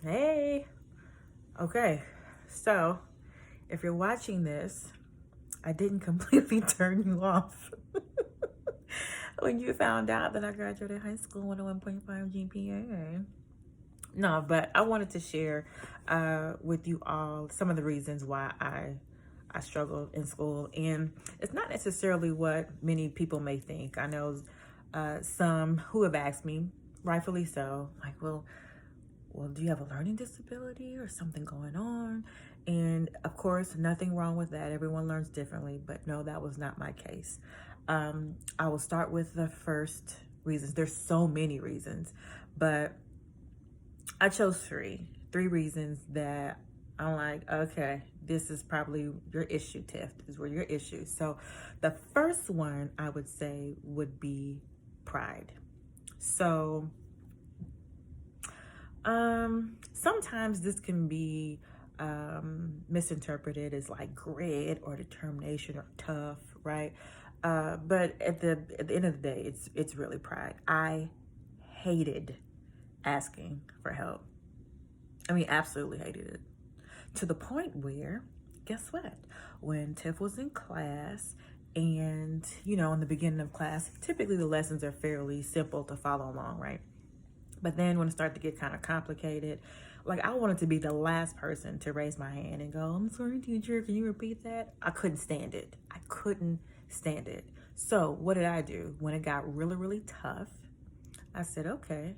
Hey, okay, so if you're watching this, I didn't completely turn you off when you found out that I graduated high school with a 1.5 GPA. No, but I wanted to share with you all some of the reasons why I struggled in school, and it's not necessarily what many people may think. I know some who have asked me, rightfully so, like, well, do you have a learning disability or something going on? And of course, nothing wrong with that. Everyone learns differently, but no, that was not my case. I will start with the first reasons. There's so many reasons, but I chose three reasons that I'm like, okay, this is probably your issue, Tiff. This is where your issue. So the first one I would say would be pride. So sometimes this can be misinterpreted as like grit or determination or tough, right? But at the end of the day, it's really pride. I hated asking for help. I mean, absolutely hated it. To the point where, guess what? When Tiff was in class, and in the beginning of class, typically the lessons are fairly simple to follow along, right? But then when it started to get kind of complicated, like I wanted to be the last person to raise my hand and go, I'm sorry, teacher, can you repeat that? I couldn't stand it. I couldn't stand it. So what did I do? When it got really, really tough, I said, okay,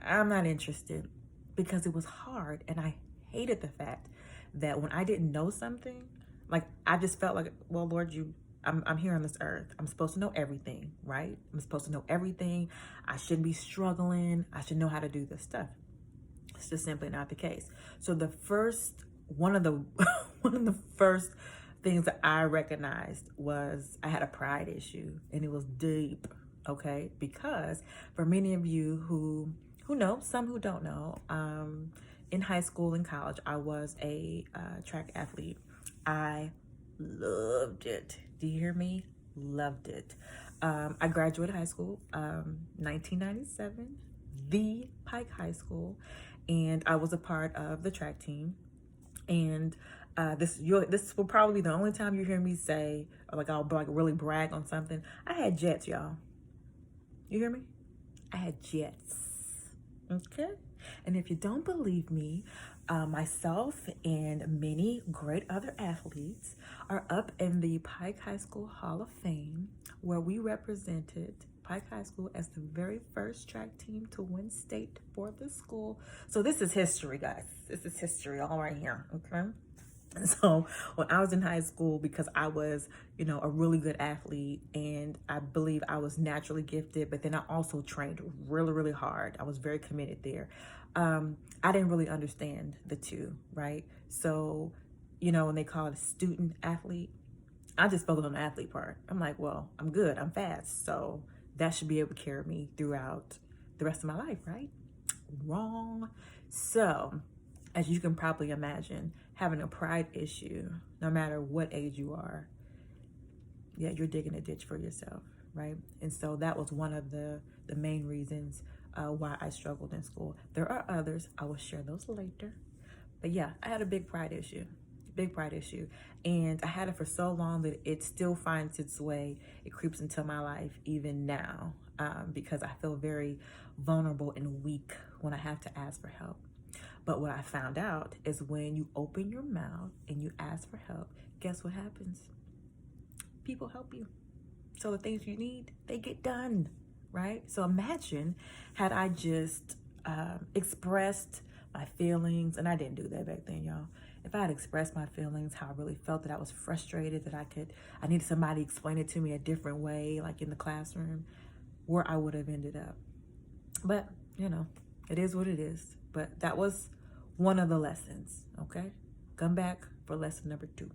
I'm not interested, because it was hard. And I hated the fact that when I didn't know something, like I just felt like, well, Lord, I'm here on this earth. I'm supposed to know everything, right? I'm supposed to know everything. I shouldn't be struggling. I should know how to do this stuff. It's just simply not the case. So the first one of the one of the first things that I recognized was I had a pride issue, and it was deep. Okay, because for many of you who know, some who don't know, in high school and college, I was a track athlete. I loved it. Do you hear me? Loved it. I graduated high school, 1997, the Pike High School, and I was a part of the track team. And this will probably be the only time you hear me say, or like I'll like really brag on something. I had jets, y'all. You hear me? I had jets. Okay. And if you don't believe me, myself and many great other athletes are up in the Pike High School Hall of Fame, where we represented Pike High School as the very first track team to win state for the school. So this is history, guys. This is history all right here, okay? And so when I was in high school, because I was, a really good athlete, and I believe I was naturally gifted, but then I also trained really, really hard. I was very committed there. I didn't really understand the two, right? So, when they call it a student athlete, I just focused on the athlete part. I'm like, well, I'm good. I'm fast. So that should be able to carry me throughout the rest of my life, right? Wrong. So, as you can probably imagine, having a pride issue, no matter what age you are, yeah, you're digging a ditch for yourself, right? And so that was one of the main reasons why I struggled in school. There are others. I will share those later. But yeah, I had a big pride issue. Big pride issue. And I had it for so long that it still finds its way. It creeps into my life even now, because I feel very vulnerable and weak when I have to ask for help. But what I found out is when you open your mouth and you ask for help, guess what happens? People help you. So the things you need, they get done, right? So imagine had I just expressed my feelings, and I didn't do that back then, y'all. If I had expressed my feelings, how I really felt, that I was frustrated, that I needed somebody to explain it to me a different way, like in the classroom, where I would have ended up. But, it is what it is. But that was one of the lessons, okay? Come back for lesson number 2.